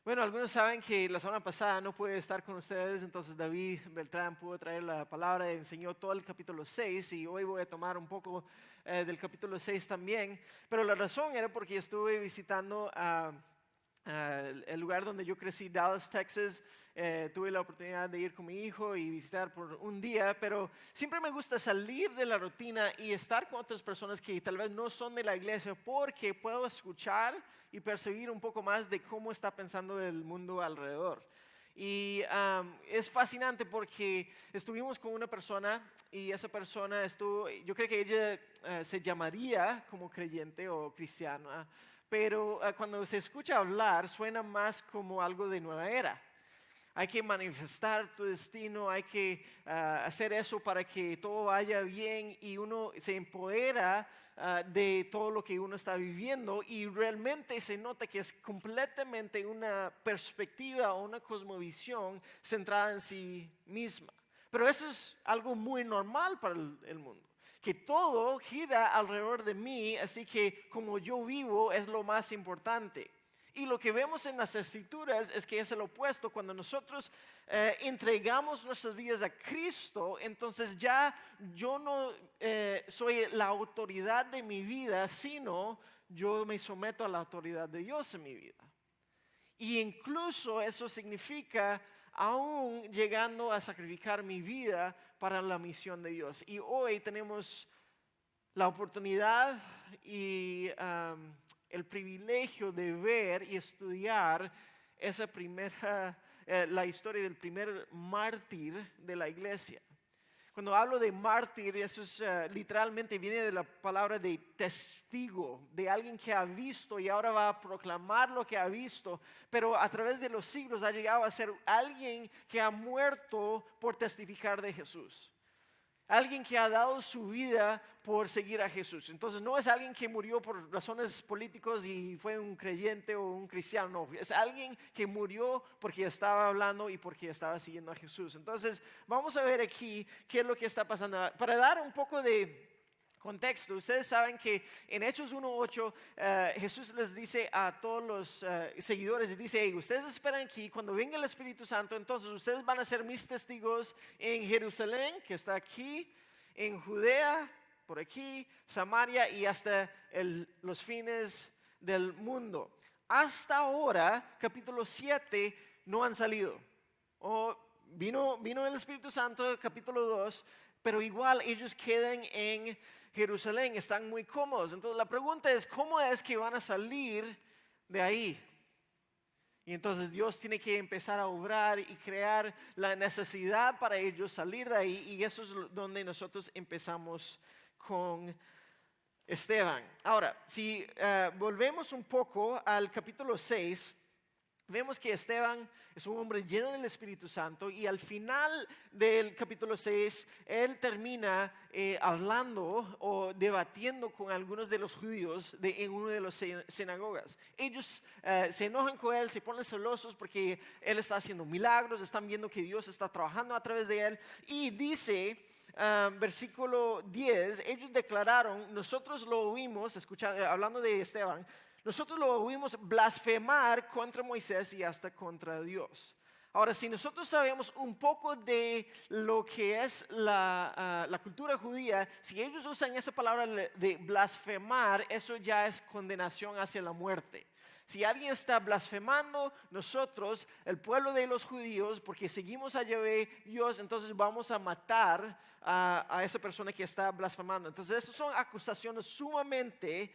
Bueno, algunos saben que la semana pasada no pude estar con ustedes, entonces David Beltrán pudo traer la palabra, enseñó todo el capítulo 6 y hoy voy a tomar un poco del capítulo 6 también, pero la razón era porque estuve visitando el lugar donde yo crecí, Dallas, Texas. Tuve la oportunidad de ir con mi hijo y visitar por un día, pero siempre me gusta salir de la rutina y estar con otras personas que tal vez no son de la iglesia porque puedo escuchar y percibir un poco más de cómo está pensando el mundo alrededor. Y es fascinante porque estuvimos con una persona y esa persona estuvo, yo creo que ella se llamaría como creyente o cristiana, pero cuando se escucha hablar suena más como algo de nueva era. Hay que manifestar tu destino, hay que hacer eso para que todo vaya bien y uno se empodera de todo lo que uno está viviendo y realmente se nota que es completamente una perspectiva o una cosmovisión centrada en sí misma. Pero eso es algo muy normal para el mundo, que todo gira alrededor de mí, así que como yo vivo es lo más importante. Y lo que vemos en las escrituras es que es el opuesto. Cuando nosotros entregamos nuestras vidas a Cristo, entonces ya yo no soy la autoridad de mi vida, sino yo me someto a la autoridad de Dios en mi vida. Y incluso eso significa aún llegando a sacrificar mi vida para la misión de Dios. Y hoy tenemos la oportunidad y el privilegio de ver y estudiar esa primera, la historia del primer mártir de la iglesia. Cuando hablo de mártir, eso es literalmente viene de la palabra de testigo, de alguien que ha visto y ahora va a proclamar lo que ha visto, pero a través de los siglos ha llegado a ser alguien que ha muerto por testificar de Jesús. Alguien que ha dado su vida por seguir a Jesús. Entonces no es alguien que murió por razones políticas y fue un creyente o un cristiano. No, es alguien que murió porque estaba hablando y porque estaba siguiendo a Jesús. Entonces vamos a ver aquí qué es lo que está pasando. Para dar un poco de contexto, ustedes saben que en Hechos 1:8 Jesús les dice a todos los seguidores, y dice: hey, ustedes esperan aquí, cuando venga el Espíritu Santo, entonces ustedes van a ser mis testigos en Jerusalén, que está aquí, en Judea, por aquí, Samaria y hasta los fines del mundo. Hasta ahora, capítulo 7, no han salido. Vino el Espíritu Santo, capítulo 2, pero igual ellos quedan en Jerusalén, están muy cómodos. Entonces la pregunta es: ¿cómo es que van a salir de ahí? Y entonces Dios tiene que empezar a obrar y crear la necesidad para ellos salir de ahí, y eso es donde nosotros empezamos con Esteban. Ahora, si volvemos un poco al capítulo 6, vemos que Esteban es un hombre lleno del Espíritu Santo y al final del capítulo 6 él termina hablando o debatiendo con algunos de los judíos en una de las sinagogas. Ellos se enojan con él, se ponen celosos porque él está haciendo milagros, están viendo que Dios está trabajando a través de él, y dice versículo 10, ellos declararon: nosotros lo oímos, hablando de Esteban, nosotros lo oímos blasfemar contra Moisés y hasta contra Dios. Ahora, si nosotros sabemos un poco de lo que es la cultura judía, si ellos usan esa palabra de blasfemar, eso ya es condenación hacia la muerte. Si alguien está blasfemando, nosotros, el pueblo de los judíos, porque seguimos a Yahvé Dios, entonces vamos a matar a esa persona que está blasfemando. Entonces, esas son acusaciones sumamente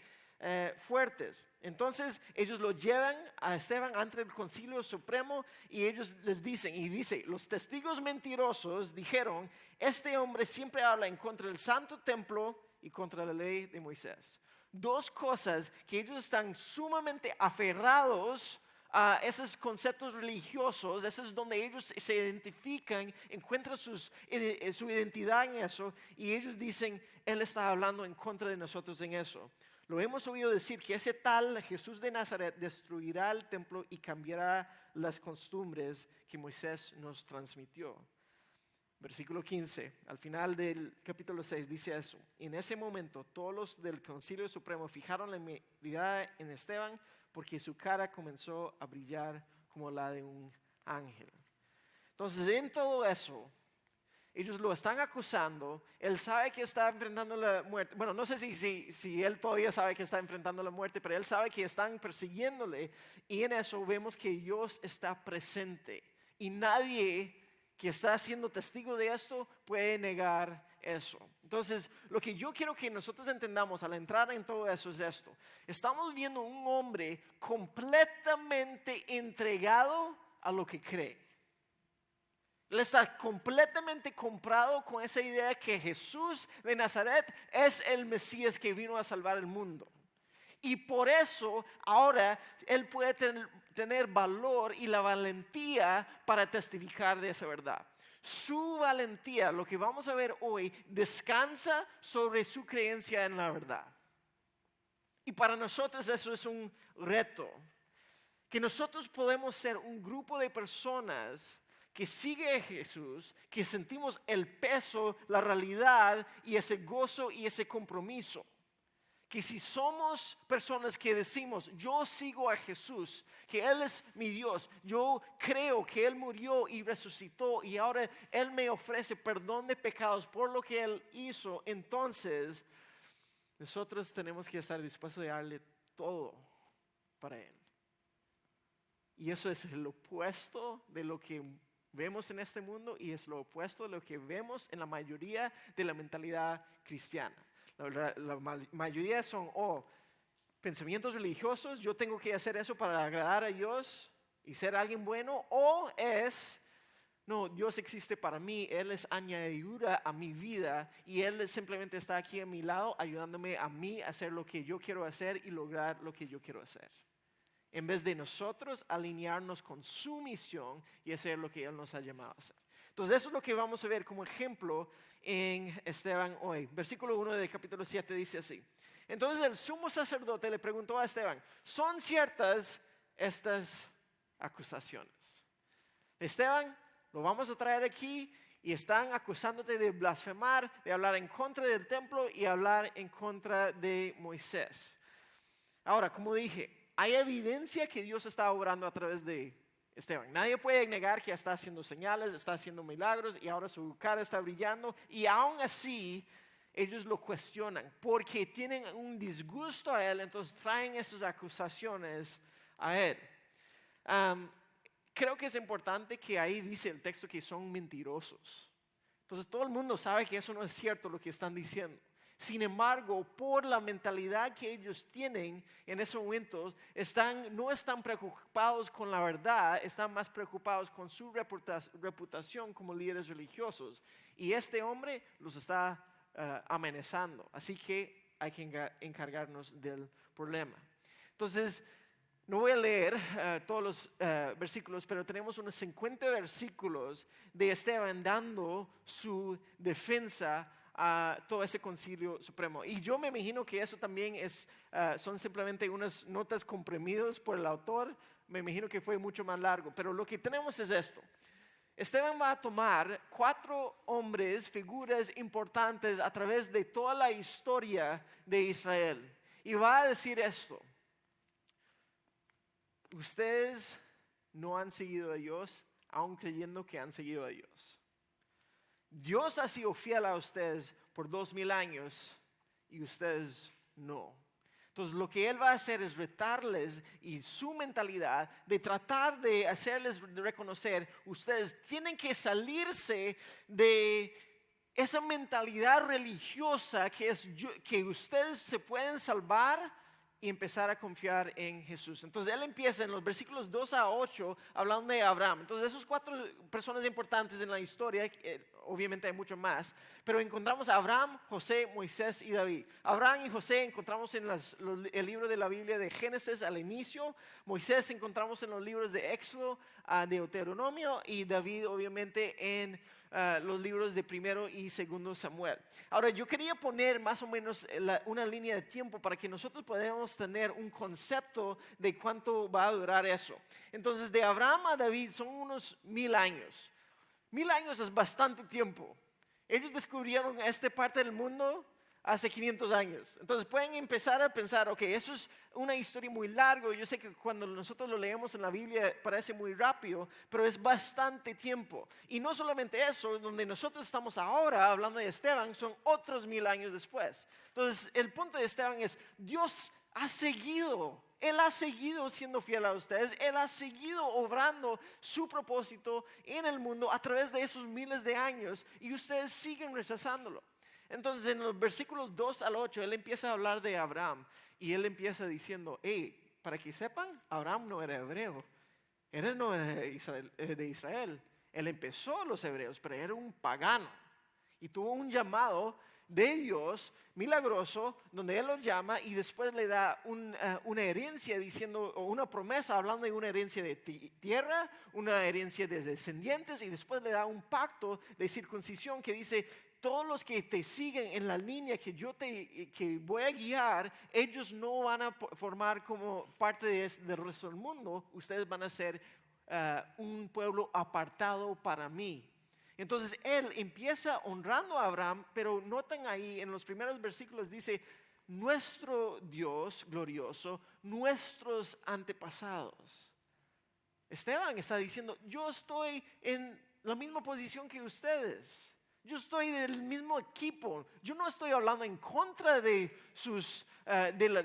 fuertes. Entonces ellos lo llevan a Esteban ante el Concilio Supremo y ellos les dicen, y dice: los testigos mentirosos dijeron: este hombre siempre habla en contra del santo templo y contra la ley de Moisés. Dos cosas que ellos están sumamente aferrados a esos conceptos religiosos. Eso es donde ellos se identifican, encuentran su identidad en eso, y ellos dicen: él está hablando en contra de nosotros en eso. Lo hemos oído decir que ese tal Jesús de Nazaret destruirá el templo y cambiará las costumbres que Moisés nos transmitió. Versículo 15, al final del capítulo 6 dice eso: en ese momento todos los del Concilio Supremo fijaron la mirada en Esteban porque su cara comenzó a brillar como la de un ángel. Entonces, en todo eso, ellos lo están acusando. Él sabe que está enfrentando la muerte. Bueno, no sé si él todavía sabe que está enfrentando la muerte, pero él sabe que están persiguiéndole. Y en eso vemos que Dios está presente. Y nadie que está siendo testigo de esto puede negar eso. Entonces, lo que yo quiero que nosotros entendamos al entrar en todo eso es esto. Estamos viendo un hombre completamente entregado a lo que cree. Él está completamente comprado con esa idea que Jesús de Nazaret es el Mesías que vino a salvar el mundo. Y por eso ahora él puede tener valor y la valentía para testificar de esa verdad. Su valentía, lo que vamos a ver hoy, descansa sobre su creencia en la verdad. Y para nosotros eso es un reto. Que nosotros podemos ser un grupo de personas que sigue a Jesús, que sentimos el peso, la realidad y ese gozo y ese compromiso. Que si somos personas que decimos, yo sigo a Jesús, que Él es mi Dios, yo creo que Él murió y resucitó y ahora Él me ofrece perdón de pecados por lo que Él hizo, entonces nosotros tenemos que estar dispuestos a darle todo para Él. Y eso es el opuesto de lo que vemos en este mundo y es lo opuesto de lo que vemos en la mayoría de la mentalidad cristiana. La mayoría son pensamientos religiosos, yo tengo que hacer eso para agradar a Dios y ser alguien bueno, o no, Dios existe para mí, Él es añadidura a mi vida y Él simplemente está aquí a mi lado ayudándome a mí a hacer lo que yo quiero hacer y lograr lo que yo quiero hacer. En vez de nosotros alinearnos con su misión y hacer lo que Él nos ha llamado a hacer. Entonces eso es lo que vamos a ver como ejemplo en Esteban hoy. Versículo 1 del capítulo 7 dice así. Entonces el sumo sacerdote le preguntó a Esteban, ¿son ciertas estas acusaciones? Esteban, lo vamos a traer aquí y están acusándote de blasfemar, de hablar en contra del templo y hablar en contra de Moisés. Ahora, como dije, hay evidencia que Dios está obrando a través de Esteban. Nadie puede negar que está haciendo señales, está haciendo milagros y ahora su cara está brillando. Y aún así, ellos lo cuestionan porque tienen un disgusto a él, entonces traen esas acusaciones a él. Creo que es importante que ahí dice el texto que son mentirosos. Entonces todo el mundo sabe que eso no es cierto lo que están diciendo. Sin embargo, por la mentalidad que ellos tienen en esos momentos, no están preocupados con la verdad, están más preocupados con su reputación como líderes religiosos. Y este hombre los está amenazando, así que hay que encargarnos del problema. Entonces, no voy a leer todos los versículos, pero tenemos unos 50 versículos de Esteban dando su defensa a todo ese concilio supremo. Y yo me imagino que eso también son simplemente unas notas comprimidas por el autor. Me imagino que fue mucho más largo, pero lo que tenemos es esto. Esteban va a tomar 4 hombres, figuras importantes a través de toda la historia de Israel y va a decir esto: ustedes no han seguido a Dios, aun creyendo que han seguido a Dios. Dios ha sido fiel a ustedes por 2000 años y ustedes no. Entonces lo que Él va a hacer es retarles y su mentalidad de tratar de hacerles reconocer, ustedes tienen que salirse de esa mentalidad religiosa que ustedes se pueden salvar y empezar a confiar en Jesús. Entonces Él empieza en los versículos 2 a 8 hablando de Abraham. Entonces esos 4 personas importantes en la historia, obviamente hay mucho más, pero encontramos a Abraham, José, Moisés y David. Abraham y José encontramos en el libro de la Biblia de Génesis al inicio. Moisés encontramos en los libros de Éxodo, de Deuteronomio, y David obviamente en los libros de primero y segundo Samuel. Ahora yo quería poner más o menos una línea de tiempo para que nosotros podamos tener un concepto de cuánto va a durar eso. Entonces de Abraham a David son unos 1000 años. 1000 años es bastante tiempo. Ellos descubrieron esta parte del mundo hace 500 años. Entonces pueden empezar a pensar, ok, eso es una historia muy larga. Yo sé que cuando nosotros lo leemos en la Biblia parece muy rápido, pero es bastante tiempo. Y no solamente eso, donde nosotros estamos ahora hablando de Esteban, son otros 1000 años después. Entonces el punto de Esteban es, Dios ha seguido. Él ha seguido siendo fiel a ustedes. Él ha seguido obrando su propósito en el mundo a través de esos miles de años. Y ustedes siguen rechazándolo. Entonces en los versículos 2 al 8 él empieza a hablar de Abraham. Y él empieza diciendo, para que sepan, Abraham no era hebreo. Él no era de Israel. Él empezó los hebreos, pero era un pagano. Y tuvo un llamado de Dios milagroso, donde Él lo llama y después le da una herencia diciendo, o una promesa hablando de una herencia de tierra, una herencia de descendientes, y después le da un pacto de circuncisión que dice, todos los que te siguen en la línea que voy a guiar, ellos no van a formar como parte del resto del mundo, ustedes van a ser un pueblo apartado para mí. Entonces él empieza honrando a Abraham, pero noten ahí en los primeros versículos dice, nuestro Dios glorioso, nuestros antepasados. Esteban está diciendo, yo estoy en la misma posición que ustedes. Yo estoy del mismo equipo. Yo no estoy hablando en contra de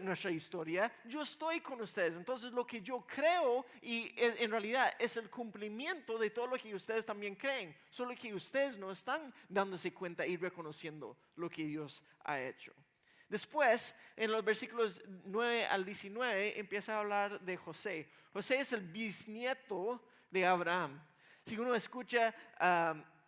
nuestra historia. Yo estoy con ustedes. Entonces lo que yo creo en realidad es el cumplimiento de todo lo que ustedes también creen. Solo que ustedes no están dándose cuenta y reconociendo lo que Dios ha hecho. Después, en los versículos 9 al 19, empieza a hablar de José. José es el bisnieto de Abraham. Si uno escucha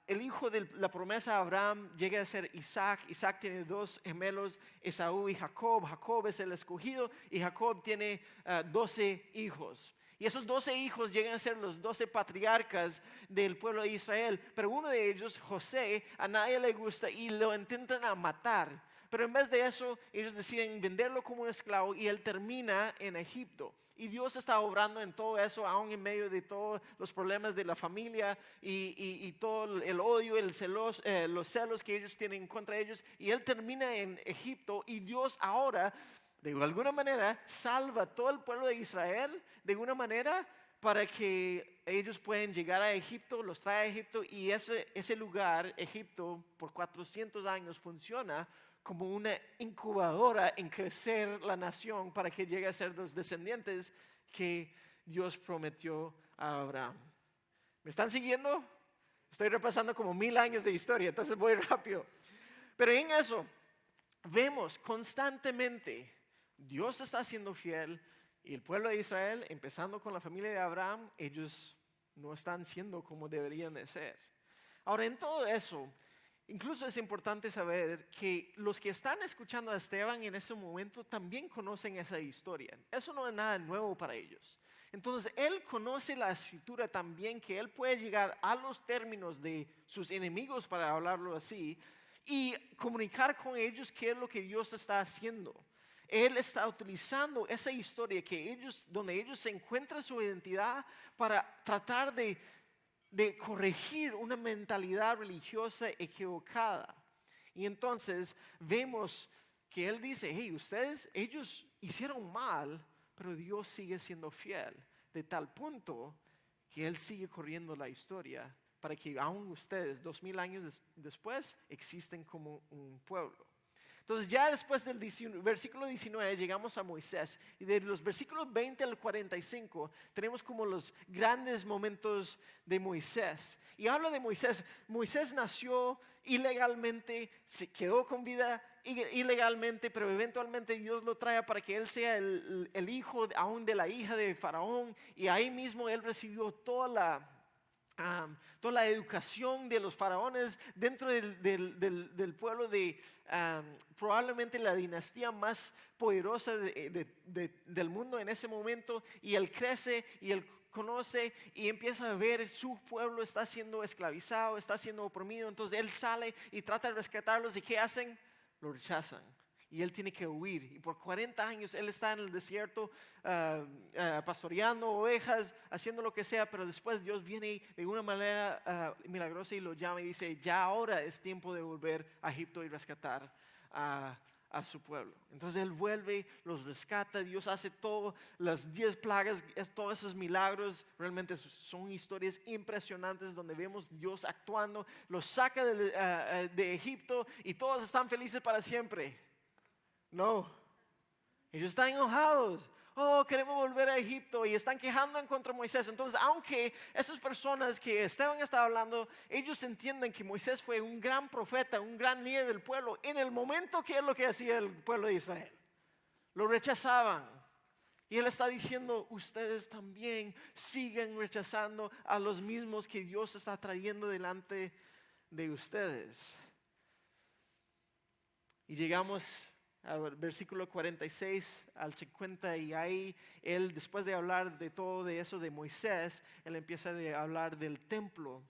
el hijo de la promesa de Abraham llega a ser Isaac. Isaac tiene 2 gemelos, Esaú y Jacob. Jacob es el escogido y Jacob tiene 12 hijos. Y esos 12 hijos llegan a ser los 12 patriarcas del pueblo de Israel. Pero uno de ellos, José, a nadie le gusta y lo intentan matar. Pero en vez de eso, ellos deciden venderlo como un esclavo y él termina en Egipto. Y Dios está obrando en todo eso, aún en medio de todos los problemas de la familia y todo el odio, los celos que ellos tienen contra ellos. Y él termina en Egipto y Dios ahora, de alguna manera, salva a todo el pueblo de Israel, de una manera para que ellos puedan llegar a Egipto, los trae a Egipto y ese lugar, Egipto, por 400 años funciona como una incubadora en crecer la nación para que llegue a ser los descendientes que Dios prometió a Abraham. ¿Me están siguiendo? Estoy repasando como 1000 años de historia, entonces voy rápido. Pero en eso vemos constantemente Dios está siendo fiel y el pueblo de Israel, empezando con la familia de Abraham, ellos no están siendo como deberían de ser. Ahora, en todo eso, incluso es importante saber que los que están escuchando a Esteban en ese momento también conocen esa historia. Eso no es nada nuevo para ellos. Entonces él conoce la escritura también, que él puede llegar a los términos de sus enemigos, para hablarlo así, y comunicar con ellos qué es lo que Dios está haciendo. Él está utilizando esa historia donde ellos se encuentran su identidad para tratar de corregir una mentalidad religiosa equivocada. Y entonces vemos que él dice, ellos hicieron mal, pero Dios sigue siendo fiel, de tal punto que él sigue corriendo la historia para que aún ustedes 2000 años después existen como un pueblo. Entonces ya después del versículo 19 llegamos a Moisés, y de los versículos 20 al 45 tenemos como los grandes momentos de Moisés. Y habla de Moisés. Moisés nació ilegalmente, se quedó con vida ilegalmente, pero eventualmente Dios lo trae para que él sea el hijo aún de la hija de Faraón, y ahí mismo él recibió toda la educación de los faraones dentro del pueblo de probablemente la dinastía más poderosa del mundo en ese momento. Y él crece y él conoce y empieza a ver su pueblo está siendo esclavizado, está siendo oprimido. Entonces él sale y trata de rescatarlos, y ¿qué hacen? Lo rechazan. Y él tiene que huir. Y por 40 años él está en el desierto pastoreando ovejas, haciendo lo que sea. Pero después Dios viene de una manera milagrosa y lo llama y dice, ya ahora es tiempo de volver a Egipto y rescatar a su pueblo. Entonces Él vuelve, los rescata, Dios hace todo, las 10 plagas, todos esos milagros, realmente son historias impresionantes donde vemos Dios actuando, los saca de Egipto y todos están felices para siempre. No, ellos están enojados. Oh, queremos volver a Egipto y están quejando en contra de Moisés. Entonces, aunque esas personas que Esteban estaba hablando, ellos entienden que Moisés fue un gran profeta, un gran líder del pueblo. En el momento que es lo que hacía el pueblo de Israel, lo rechazaban. Y él está diciendo, ustedes también siguen rechazando a los mismos que Dios está trayendo delante de ustedes. Y llegamos al versículo 46 al 50, y ahí él, después de hablar de todo de eso de Moisés, él empieza a hablar del templo.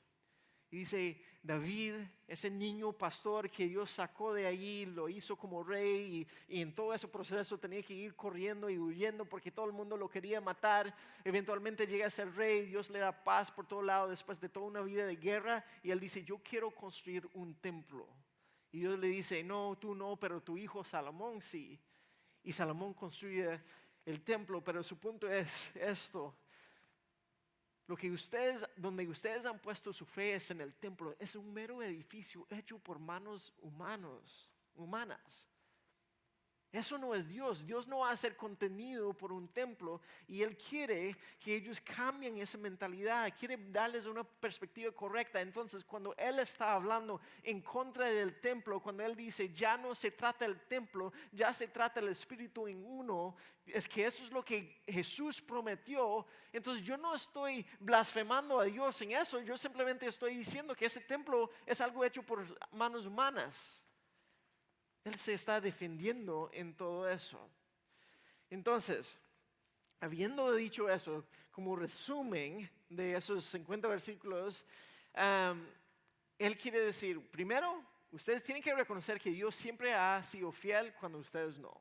Y dice, David, ese niño pastor que Dios sacó de allí, lo hizo como rey, y en todo ese proceso tenía que ir corriendo y huyendo porque todo el mundo lo quería matar. Eventualmente llega a ser rey, Dios le da paz por todo lado después de toda una vida de guerra, y él dice, yo quiero construir un templo. Y Dios le dice, no, tú no, pero tu hijo Salomón sí. Y Salomón construye el templo, pero su punto es esto. Donde ustedes han puesto su fe es en el templo. Es un mero edificio hecho por manos humanas. Eso no es Dios. Dios no va a ser contenido por un templo, y Él quiere que ellos cambien esa mentalidad, quiere darles una perspectiva correcta. Entonces, cuando Él está hablando en contra del templo, cuando Él dice ya no se trata el templo, ya se trata el Espíritu en uno, es que eso es lo que Jesús prometió. Entonces yo no estoy blasfemando a Dios en eso, yo simplemente estoy diciendo que ese templo es algo hecho por manos humanas. Él se está defendiendo en todo eso. Entonces, habiendo dicho eso, como resumen de esos 50 versículos, Él quiere decir, primero, ustedes tienen que reconocer que Dios siempre ha sido fiel cuando ustedes no.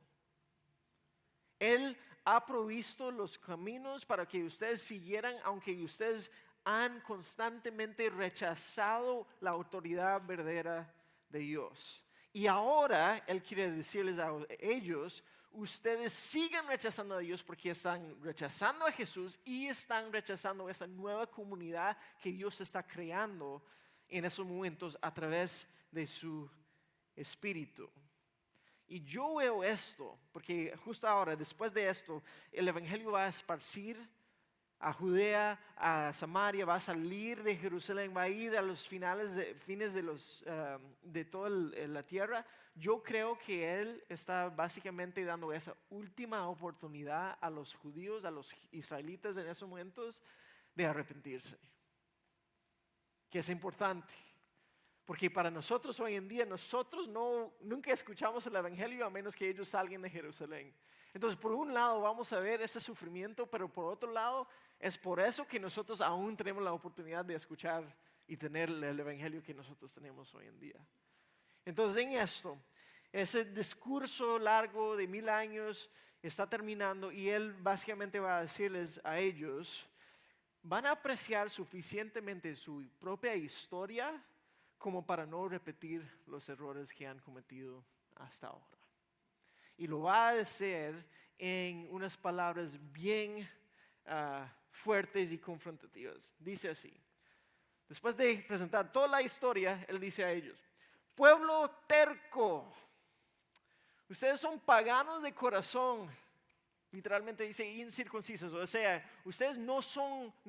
Él ha provisto los caminos para que ustedes siguieran, aunque ustedes han constantemente rechazado la autoridad verdadera de Dios. Y ahora Él quiere decirles a ellos, ustedes siguen rechazando a Dios porque están rechazando a Jesús y están rechazando esa nueva comunidad que Dios está creando en esos momentos a través de su Espíritu. Y yo veo esto, porque justo ahora, después de esto, el Evangelio va a esparcir a Judea, a Samaria, va a salir de Jerusalén, va a ir a los fines de toda la tierra. Yo creo que Él está básicamente dando esa última oportunidad a los judíos, a los israelitas en esos momentos, de arrepentirse. Que es importante. Porque para nosotros hoy en día, nosotros nunca escuchamos el Evangelio a menos que ellos salgan de Jerusalén. Entonces, por un lado vamos a ver ese sufrimiento, pero por otro lado es por eso que nosotros aún tenemos la oportunidad de escuchar y tener el Evangelio que nosotros tenemos hoy en día. Entonces, en esto, ese discurso largo de 1000 años está terminando, y Él básicamente va a decirles a ellos, van a apreciar suficientemente su propia historia como para no repetir los errores que han cometido hasta ahora. Y lo va a hacer en unas palabras bien fuertes y confrontativas. Dice así, después de presentar toda la historia, Él dice a ellos, pueblo terco, ustedes son paganos de corazón. Literalmente dice incircuncisos, o sea, ustedes no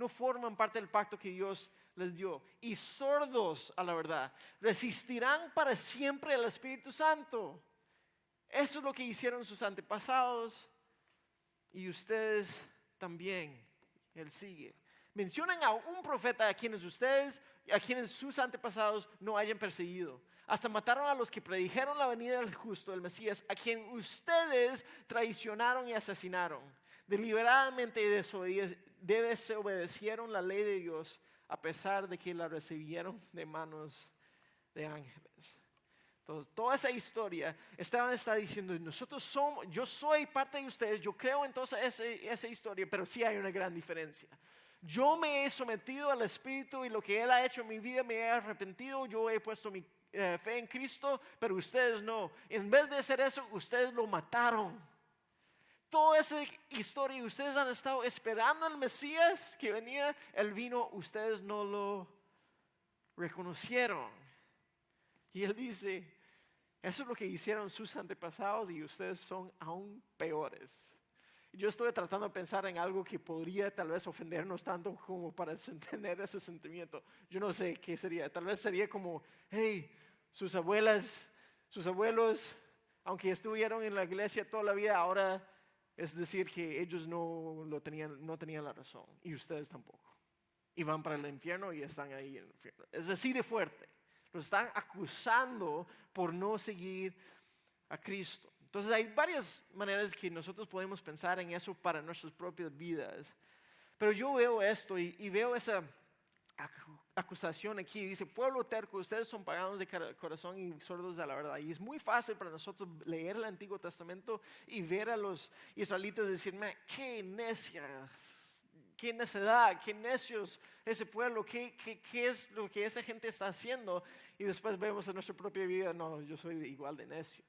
forman parte del pacto que Dios les dio, y sordos a la verdad, resistirán para siempre al Espíritu Santo. Eso es lo que hicieron sus antepasados, y ustedes también. Él sigue. Mencionan a un profeta a quienes sus antepasados no hayan perseguido. Hasta mataron a los que predijeron la venida del justo, el Mesías, a quien ustedes traicionaron y asesinaron. Deliberadamente desobedecieron la ley de Dios, a pesar de que la recibieron de manos de ángeles. Entonces, toda esa historia está diciendo, yo soy parte de ustedes, yo creo en toda esa historia, pero sí hay una gran diferencia. Yo me he sometido al Espíritu, y lo que Él ha hecho en mi vida, me he arrepentido, yo he puesto fe en Cristo, pero ustedes no. En vez de hacer eso, ustedes lo mataron. Toda esa historia, ustedes han estado esperando al Mesías que venía, Él vino, ustedes no lo reconocieron. Y Él dice, eso es lo que hicieron sus antepasados y ustedes son aún peores. Yo estoy tratando de pensar en algo que podría tal vez ofendernos tanto como para tener ese sentimiento. Yo no sé qué sería. Tal vez sería como, hey, sus abuelas, sus abuelos, aunque estuvieron en la iglesia toda la vida, ahora es decir que ellos no tenían la razón y ustedes tampoco. Y van para el infierno y están ahí en el infierno. Es así de fuerte. Los están acusando por no seguir a Cristo. Entonces hay varias maneras que nosotros podemos pensar en eso para nuestras propias vidas. Pero yo veo esto y veo esa acusación aquí. Dice, pueblo terco, ustedes son paganos de corazón y sordos a la verdad. Y es muy fácil para nosotros leer el Antiguo Testamento y ver a los israelitas decirme, qué necias, qué necedad, qué necios ese pueblo, qué es lo que esa gente está haciendo. Y después vemos en nuestra propia vida, no, yo soy igual de necio.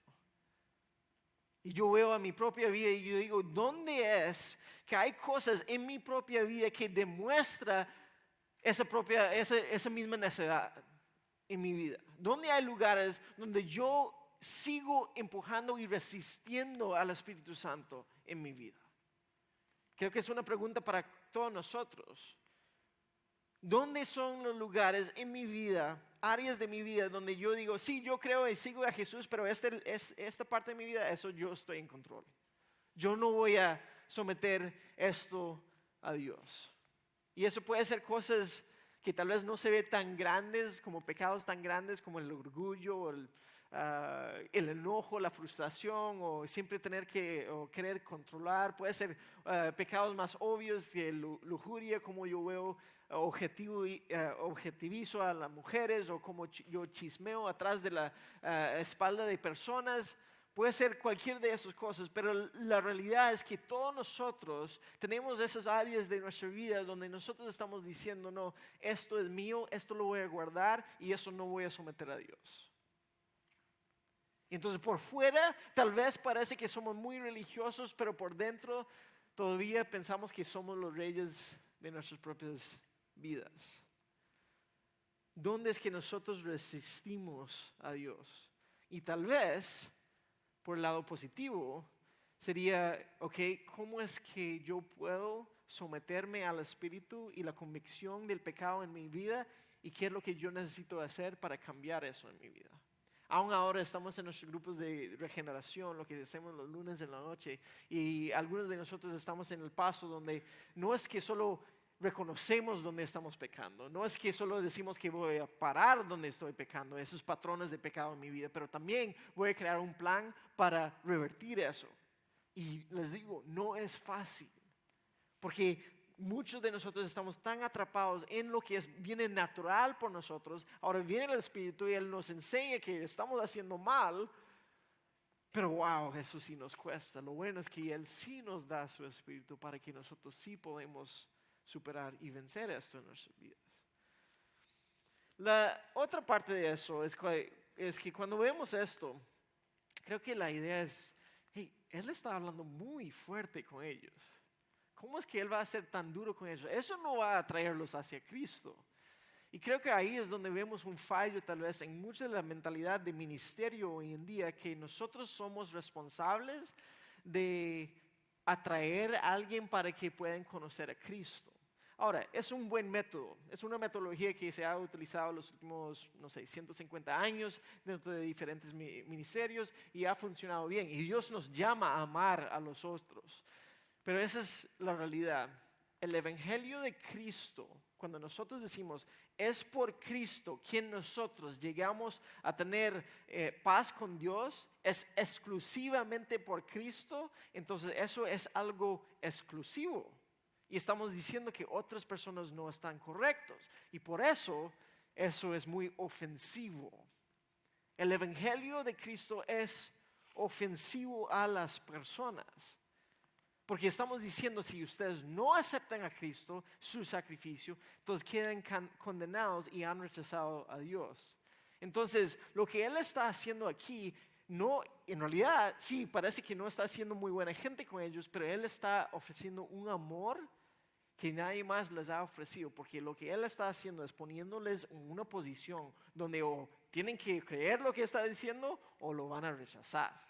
Y yo veo a mi propia vida y yo digo, ¿dónde es que hay cosas en mi propia vida que demuestra esa misma necedad en mi vida? ¿Dónde hay lugares donde yo sigo empujando y resistiendo al Espíritu Santo en mi vida? Creo que es una pregunta para todos nosotros. ¿Dónde son los lugares en mi vida, áreas de mi vida donde yo digo, sí, yo creo y sigo a Jesús, pero esta parte de mi vida, eso yo estoy en control? Yo no voy a someter esto a Dios. Y eso puede ser cosas que tal vez no se ve tan grandes, como pecados tan grandes como el orgullo, o el enojo, la frustración, o siempre o querer controlar. Puede ser pecados más obvios que lujuria, como yo veo objetivizo a las mujeres, o como yo chismeo atrás de la espalda de personas. Puede ser cualquier de esas cosas, pero la realidad es que todos nosotros tenemos esas áreas de nuestra vida donde nosotros estamos diciendo, no, esto es mío, esto lo voy a guardar y eso no voy a someter a Dios. Y entonces por fuera tal vez parece que somos muy religiosos, pero por dentro todavía pensamos que somos los reyes de nuestras propias vidas. ¿Dónde es que nosotros resistimos a Dios? Y tal vez, por el lado positivo, sería, ok, ¿cómo es que yo puedo someterme al Espíritu y la convicción del pecado en mi vida? ¿Y qué es lo que yo necesito hacer para cambiar eso en mi vida? Aún ahora estamos en nuestros grupos de regeneración, lo que hacemos los lunes en la noche, y algunos de nosotros estamos en el paso donde no es que solo reconocemos donde estamos pecando, no es que solo decimos que voy a parar donde estoy pecando, esos patrones de pecado en mi vida, pero también voy a crear un plan para revertir eso. Y les digo, no es fácil, porque muchos de nosotros estamos tan atrapados en lo que viene natural por nosotros. Ahora viene el Espíritu y Él nos enseña que estamos haciendo mal, pero wow, eso sí nos cuesta. Lo bueno es que Él sí nos da su Espíritu para que nosotros sí podemos superar y vencer esto en nuestras vidas. La otra parte de eso es que cuando vemos esto, creo que la idea es, hey, Él está hablando muy fuerte con ellos. ¿Cómo es que Él va a ser tan duro con ellos? Eso no va a atraerlos hacia Cristo. Y creo que ahí es donde vemos un fallo tal vez en mucha de la mentalidad de ministerio hoy en día, que nosotros somos responsables de atraer a alguien para que puedan conocer a Cristo. Ahora, es un buen método, es una metodología que se ha utilizado los últimos, 150 años dentro de diferentes ministerios y ha funcionado bien. Y Dios nos llama a amar a los otros. Pero esa es la realidad. El Evangelio de Cristo, cuando nosotros decimos, es por Cristo quien nosotros llegamos a tener paz con Dios, es exclusivamente por Cristo, entonces eso es algo exclusivo. Y estamos diciendo que otras personas no están correctos. Y por eso es muy ofensivo. El Evangelio de Cristo es ofensivo a las personas. Porque estamos diciendo, si ustedes no aceptan a Cristo, su sacrificio, entonces quedan condenados y han rechazado a Dios. Entonces, lo que Él está haciendo aquí, no, en realidad, sí, parece que no está siendo muy buena gente con ellos, pero Él está ofreciendo un amor que nadie más les ha ofrecido, porque lo que Él está haciendo es poniéndoles en una posición donde o tienen que creer lo que está diciendo o lo van a rechazar.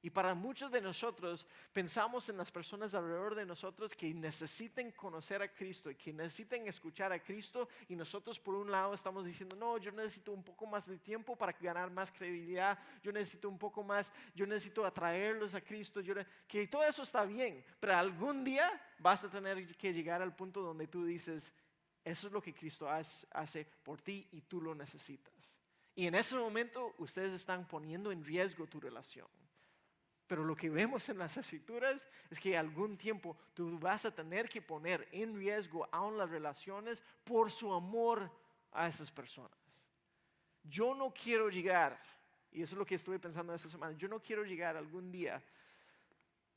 Y para muchos de nosotros pensamos en las personas alrededor de nosotros que necesiten conocer a Cristo y que necesiten escuchar a Cristo, y nosotros por un lado estamos diciendo, no, yo necesito un poco más de tiempo para ganar más credibilidad, yo necesito un poco más, yo necesito atraerlos a Cristo, que todo eso está bien, pero algún día vas a tener que llegar al punto donde tú dices, eso es lo que Cristo hace por ti y tú lo necesitas. Y en ese momento ustedes están poniendo en riesgo tu relación. Pero lo que vemos en las Escrituras es que algún tiempo tú vas a tener que poner en riesgo aún las relaciones por su amor a esas personas. Yo no quiero llegar, y eso es lo que estuve pensando esta semana, yo no quiero llegar algún día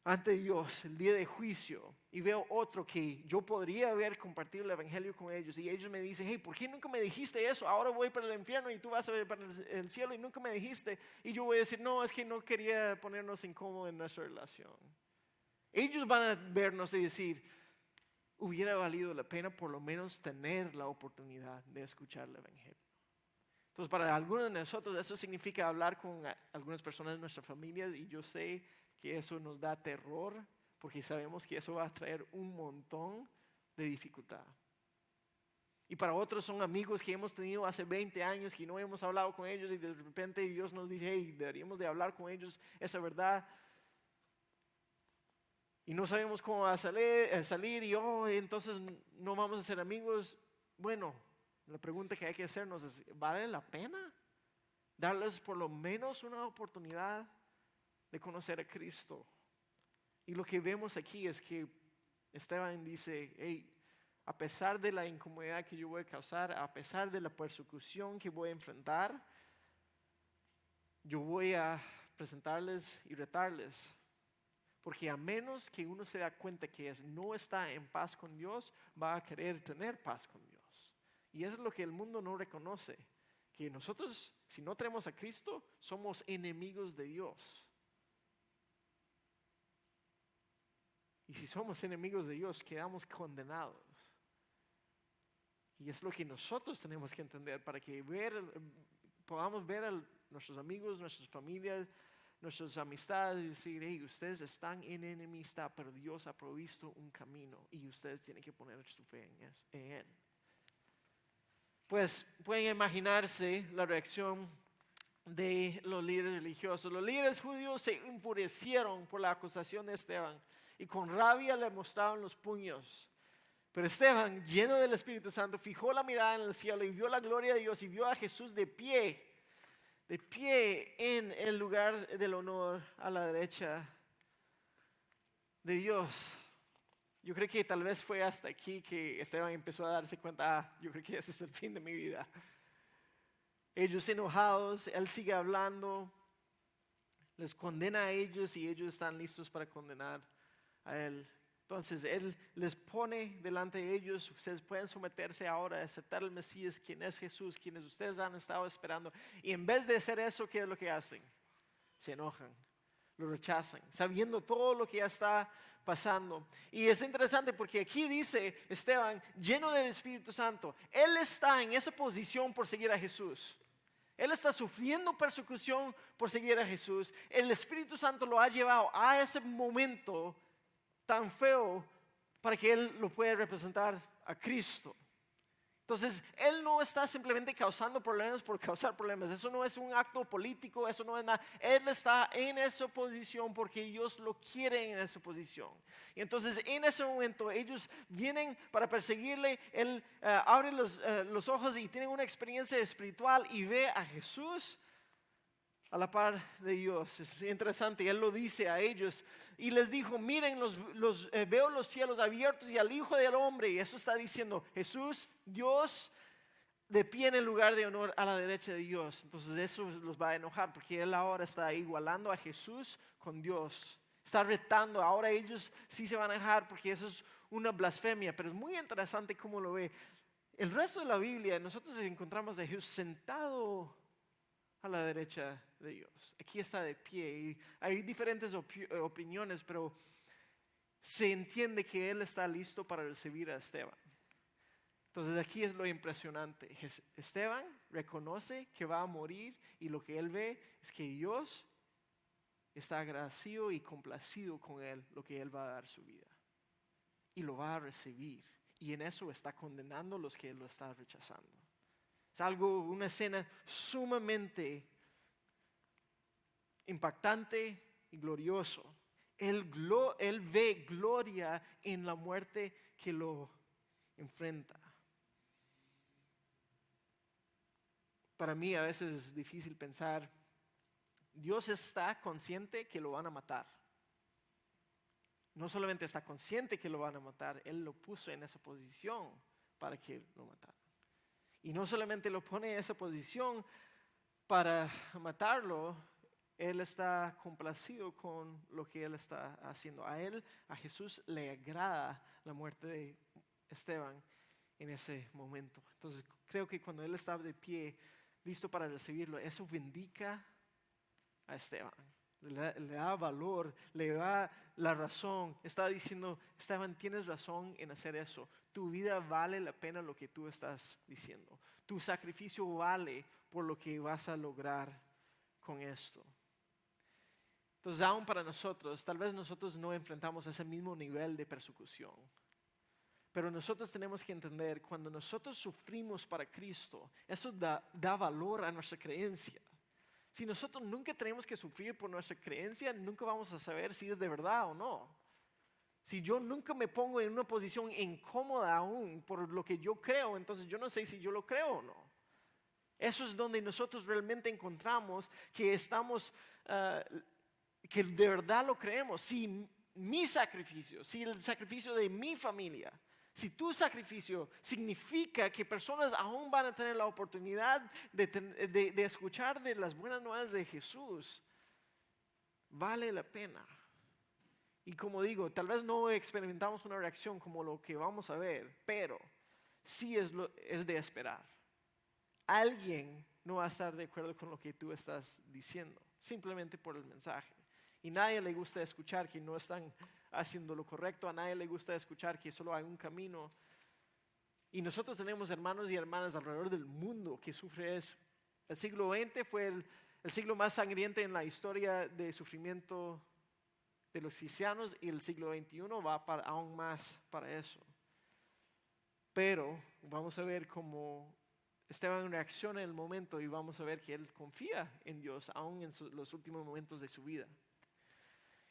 ante Dios, el día de juicio, y veo otro que yo podría haber compartido el evangelio con ellos, y ellos me dicen, hey, ¿por qué nunca me dijiste eso? Ahora voy para el infierno y tú vas a ver para el cielo y nunca me dijiste. Y yo voy a decir, no, es que no quería ponernos incómodos en nuestra relación. Ellos van a vernos y decir, hubiera valido la pena por lo menos tener la oportunidad de escuchar el evangelio. Entonces, para algunos de nosotros eso significa hablar con algunas personas de nuestra familia, y yo sé que eso nos da terror porque sabemos que eso va a traer un montón de dificultad. Y para otros son amigos que hemos tenido hace 20 años que no hemos hablado con ellos, y de repente Dios nos dice, hey, deberíamos de hablar con ellos esa verdad, y no sabemos cómo va a salir y entonces no vamos a ser amigos. Bueno, la pregunta que hay que hacernos es, ¿vale la pena darles por lo menos una oportunidad de conocer a Cristo? Y lo que vemos aquí es que Esteban dice, hey, a pesar de la incomodidad que yo voy a causar, a pesar de la persecución que voy a enfrentar, yo voy a presentarles y retarles. Porque a menos que uno se da cuenta que no está en paz con Dios, va a querer tener paz con Dios. Y eso es lo que el mundo no reconoce, que nosotros, si no tenemos a Cristo, somos enemigos de Dios. Y si somos enemigos de Dios, quedamos condenados. Y es lo que nosotros tenemos que entender para que podamos ver a nuestros amigos, nuestras familias, nuestras amistades, y decir, hey, ustedes están en enemistad, pero Dios ha provisto un camino y ustedes tienen que poner su fe en Él. Pues pueden imaginarse la reacción de los líderes religiosos. Los líderes judíos se enfurecieron por la acusación de Esteban y con rabia le mostraron los puños. Pero Esteban, lleno del Espíritu Santo, fijó la mirada en el cielo y vio la gloria de Dios y vio a Jesús de pie en el lugar del honor a la derecha de Dios. Yo creo que tal vez fue hasta aquí que Esteban empezó a darse cuenta, yo creo que ese es el fin de mi vida. Ellos enojados, él sigue hablando, les condena a ellos y ellos están listos para condenar a él. Entonces Él les pone delante de ellos, ustedes pueden someterse ahora a aceptar al Mesías, quien es Jesús, quienes ustedes han estado esperando. Y en vez de hacer eso, ¿qué es lo que hacen? Se enojan, lo rechazan, sabiendo todo lo que ya está pasando. Y es interesante porque aquí dice Esteban, lleno del Espíritu Santo, él está en esa posición por seguir a Jesús. Él está sufriendo persecución por seguir a Jesús. El Espíritu Santo lo ha llevado a ese momento tan feo para que él lo pueda representar a Cristo. Entonces él no está simplemente causando problemas por causar problemas. Eso no es un acto político, eso no es nada. Él está en esa posición porque Dios lo quiere en esa posición. Y entonces en ese momento ellos vienen para perseguirle. Él abre los ojos y tiene una experiencia espiritual y ve a Jesús a la par de Dios. Es interesante, Él lo dice a ellos y les dijo, miren, veo los cielos abiertos y al Hijo del Hombre, y eso está diciendo Jesús, Dios, de pie en el lugar de honor a la derecha de Dios. Entonces eso los va a enojar porque Él ahora está igualando a Jesús con Dios, está retando. Ahora ellos sí se van a enojar porque eso es una blasfemia, pero es muy interesante cómo lo ve. el resto de la Biblia, nosotros encontramos a Jesús sentado a la derecha de Dios. Aquí está de pie. Y hay diferentes opiniones, pero se entiende que Él está listo para recibir a Esteban. Entonces aquí es lo impresionante. Esteban reconoce que va a morir y lo que él ve es que Dios está agradecido y complacido con él, lo que él va a dar su vida. Y lo va a recibir. Y en eso está condenando a los que lo están rechazando. Es una escena sumamente impactante y glorioso. Él ve gloria en la muerte que lo enfrenta. Para mí a veces es difícil pensar, Dios está consciente que lo van a matar. No solamente está consciente que lo van a matar, Él lo puso en esa posición para que lo mataran. Y no solamente lo pone en esa posición para matarlo, Él está complacido con lo que Él está haciendo. A Jesús le agrada la muerte de Esteban en ese momento. Entonces creo que cuando Él está de pie, listo para recibirlo, eso vindica a Esteban. Le da valor, le da la razón. Está diciendo, Esteban, tienes razón en hacer eso. Tu vida vale la pena lo que tú estás diciendo. Tu sacrificio vale por lo que vas a lograr con esto. Entonces, aún para nosotros, tal vez nosotros no enfrentamos ese mismo nivel de persecución. Pero nosotros tenemos que entender, cuando nosotros sufrimos para Cristo, eso da valor a nuestra creencia. Si nosotros nunca tenemos que sufrir por nuestra creencia, nunca vamos a saber si es de verdad o no. Si yo nunca me pongo en una posición incómoda aún por lo que yo creo, entonces yo no sé si yo lo creo o no. Eso es donde nosotros realmente encontramos que estamos, que de verdad lo creemos. Si mi sacrificio, si el sacrificio de mi familia, si tu sacrificio significa que personas aún van a tener la oportunidad de escuchar de las buenas nuevas de Jesús, vale la pena. Y como digo, tal vez no experimentamos una reacción como lo que vamos a ver, pero sí es de esperar. Alguien no va a estar de acuerdo con lo que tú estás diciendo, simplemente por el mensaje. Y a nadie le gusta escuchar que no están haciendo lo correcto, a nadie le gusta escuchar que solo hay un camino. Y nosotros tenemos hermanos y hermanas alrededor del mundo que sufren eso. El siglo XX fue el siglo más sangriento en la historia de sufrimiento de los cristianos, y el siglo XXI va aún más para eso. Pero vamos a ver cómo Esteban reacciona en el momento, y vamos a ver que él confía en Dios aún en los últimos momentos de su vida.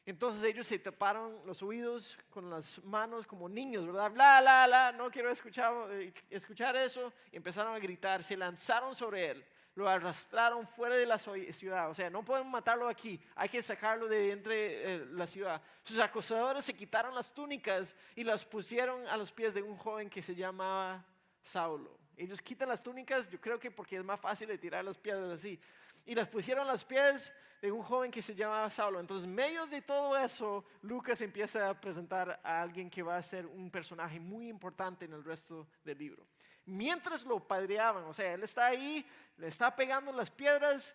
Entonces ellos se taparon los oídos con las manos como niños, ¿verdad? Bla, bla, bla, no quiero escuchar eso. Y empezaron a gritar, se lanzaron sobre él, lo arrastraron fuera de la ciudad. O sea, no podemos matarlo aquí, hay que sacarlo de entre la ciudad. Sus acosadores se quitaron las túnicas y las pusieron a los pies de un joven que se llamaba Saulo. Ellos quitan las túnicas, yo creo que porque es más fácil de tirar las piedras así. Y las pusieron a los pies de un joven que se llamaba Saulo. Entonces, en medio de todo eso, Lucas empieza a presentar a alguien que va a ser un personaje muy importante en el resto del libro. Mientras lo padreaban, o sea, él está ahí, le está pegando las piedras,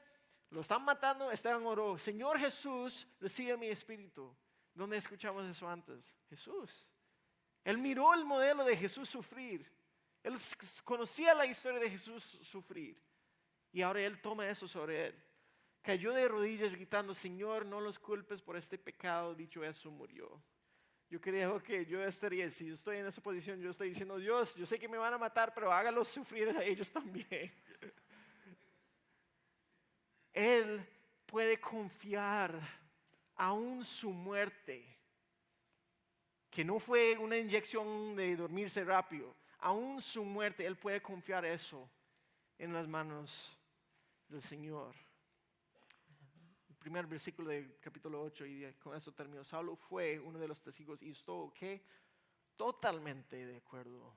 lo están matando, Esteban oró, Señor Jesús, recibe mi espíritu. ¿Dónde escuchamos eso antes? Jesús. Él miró el modelo de Jesús sufrir. Él conocía la historia de Jesús sufrir. Y ahora él toma eso sobre él. Cayó de rodillas gritando, Señor, no los culpes por este pecado. Dicho eso, murió. Yo creo que yo estaría, si yo estoy en esa posición, yo estoy diciendo, Dios, yo sé que me van a matar, pero hágalos sufrir a ellos también. Él puede confiar aún su muerte, que no fue una inyección de dormirse rápido. Aún su muerte, él puede confiar eso en las manos del Señor. El primer versículo del capítulo 8, y con eso termino. Saulo fue uno de los testigos y estuvo totalmente de acuerdo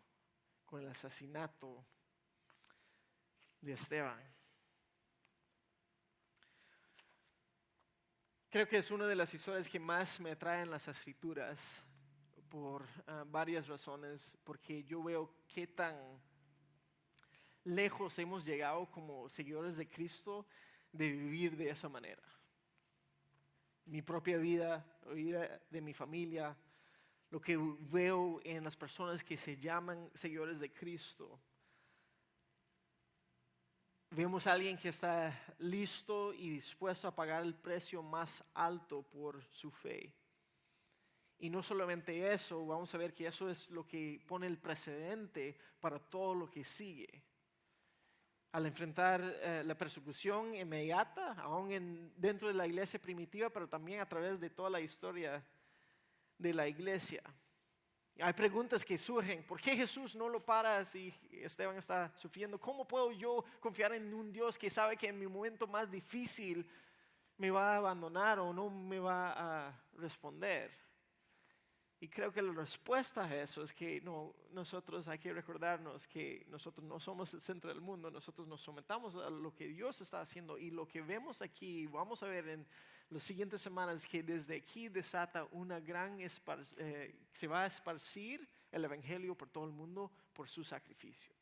con el asesinato de Esteban. Creo que es una de las historias que más me atraen las escrituras por varias razones, porque yo veo qué tan lejos hemos llegado como seguidores de Cristo de vivir de esa manera. Mi propia vida, la vida de mi familia, lo que veo en las personas que se llaman seguidores de Cristo. Vemos a alguien que está listo y dispuesto a pagar el precio más alto por su fe. Y no solamente eso, vamos a ver que eso es lo que pone el precedente para todo lo que sigue. Al enfrentar la persecución inmediata, aún dentro de la iglesia primitiva, pero también a través de toda la historia de la iglesia. Hay preguntas que surgen. ¿Por qué Jesús no lo para si Esteban está sufriendo? ¿Cómo puedo yo confiar en un Dios que sabe que en mi momento más difícil me va a abandonar o no me va a responder? Y creo que la respuesta a eso es que nosotros hay que recordarnos que nosotros no somos el centro del mundo. Nosotros nos sometamos a lo que Dios está haciendo, y lo que vemos aquí, vamos a ver en las siguientes semanas, que desde aquí desata una gran se va a esparcir el evangelio por todo el mundo por su sacrificio.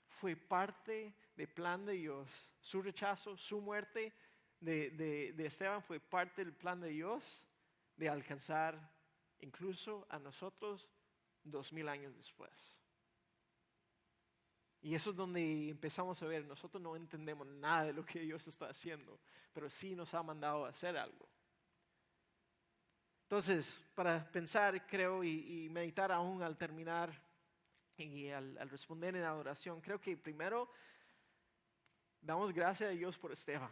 Fue parte del plan de Dios. Su rechazo, su muerte de Esteban fue parte del plan de Dios de alcanzar incluso a nosotros 2000 años después. Y eso es donde empezamos a ver, nosotros no entendemos nada de lo que Dios está haciendo, pero sí nos ha mandado a hacer algo. Entonces, para pensar, creo, y meditar aún al terminar y al responder en adoración, creo que primero damos gracias a Dios por Esteban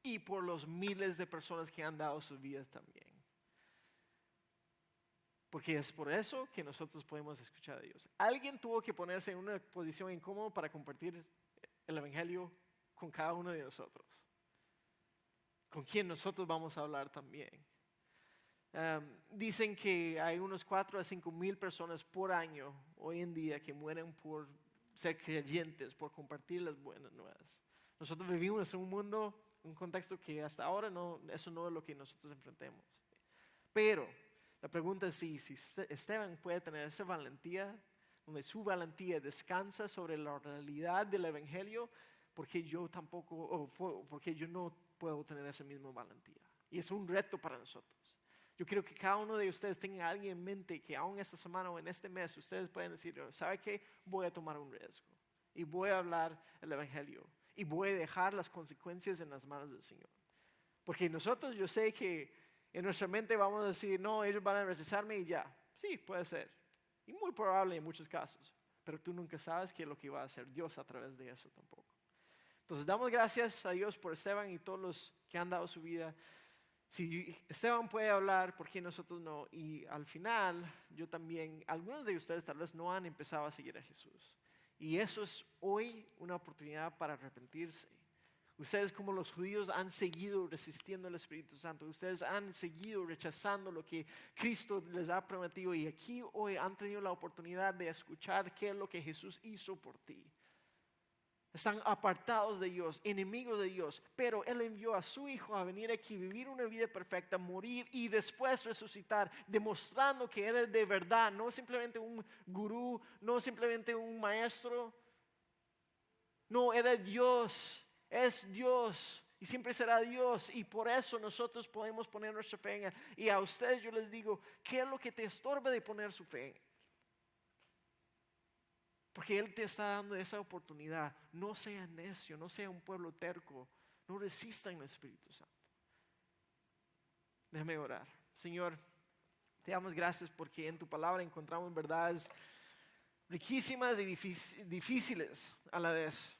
y por los miles de personas que han dado sus vidas también. Porque es por eso que nosotros podemos escuchar a Dios. Alguien tuvo que ponerse en una posición incómoda para compartir el evangelio con cada uno de nosotros, con quien nosotros vamos a hablar también. Dicen que hay unos 4 a 5 mil personas por año hoy en día que mueren por ser creyentes, por compartir las buenas nuevas. Nosotros vivimos en un mundo, un contexto que hasta ahora eso no es lo que nosotros enfrentemos. Pero la pregunta es si Esteban puede tener esa valentía, donde su valentía descansa sobre la realidad del evangelio, porque yo no puedo tener esa misma valentía. Y es un reto para nosotros. Yo quiero que cada uno de ustedes tenga a alguien en mente que aún esta semana o en este mes ustedes pueden decir, ¿sabe qué? Voy a tomar un riesgo y voy a hablar el evangelio y voy a dejar las consecuencias en las manos del Señor. Porque nosotros, yo sé que en nuestra mente vamos a decir, no, ellos van a rechazarme y ya. Sí, puede ser. Y muy probable en muchos casos. Pero tú nunca sabes qué es lo que va a hacer Dios a través de eso tampoco. Entonces damos gracias a Dios por Esteban y todos los que han dado su vida. Si Esteban puede hablar, ¿por qué nosotros no? Y al final, yo también, algunos de ustedes tal vez no han empezado a seguir a Jesús. Y eso es hoy una oportunidad para arrepentirse. Ustedes, como los judíos, han seguido resistiendo al Espíritu Santo. Ustedes han seguido rechazando lo que Cristo les ha prometido. Y aquí hoy han tenido la oportunidad de escuchar qué es lo que Jesús hizo por ti. Están apartados de Dios, enemigos de Dios. Pero Él envió a su Hijo a venir aquí, vivir una vida perfecta, morir y después resucitar, demostrando que Él es de verdad, no simplemente un gurú, no simplemente un maestro. No, era Dios. Es Dios y siempre será Dios, y por eso nosotros podemos poner nuestra fe en Él. Y a ustedes yo les digo, ¿qué es lo que te estorba de poner su fe en Él? Porque Él te está dando esa oportunidad. No sea necio, no sea un pueblo terco, no resistan al Espíritu Santo. Déjame orar. Señor, te damos gracias porque en tu palabra encontramos verdades riquísimas y difíciles a la vez.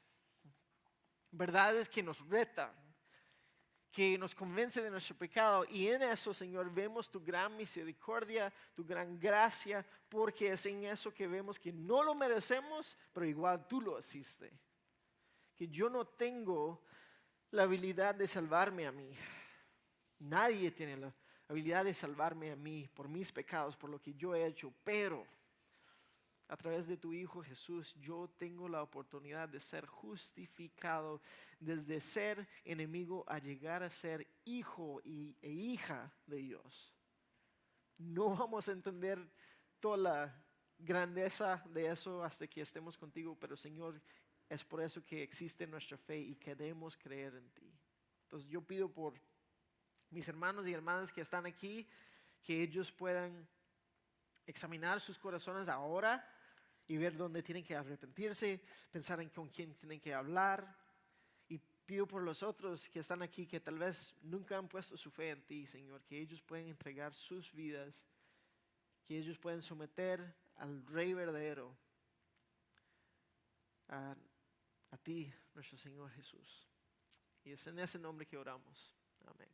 Verdades que nos retan, que nos convencen de nuestro pecado, y en eso, Señor, vemos tu gran misericordia, tu gran gracia, porque es en eso que vemos que no lo merecemos, pero igual tú lo hiciste. Que yo no tengo la habilidad de salvarme a mí. Nadie tiene la habilidad de salvarme a mí por mis pecados, por lo que yo he hecho, pero a través de tu Hijo Jesús, yo tengo la oportunidad de ser justificado, desde ser enemigo a llegar a ser hijo e hija de Dios. No vamos a entender toda grandeza de eso hasta que estemos contigo, pero Señor, es por eso que existe nuestra fe y queremos creer en ti. Entonces yo pido por mis hermanos y hermanas que están aquí, que ellos puedan examinar sus corazones ahora y ver dónde tienen que arrepentirse, pensar en con quién tienen que hablar. Y pido por los otros que están aquí, que tal vez nunca han puesto su fe en ti, Señor, que ellos puedan entregar sus vidas, que ellos puedan someter al Rey verdadero, a ti, nuestro Señor Jesús. Y es en ese nombre que oramos. Amén.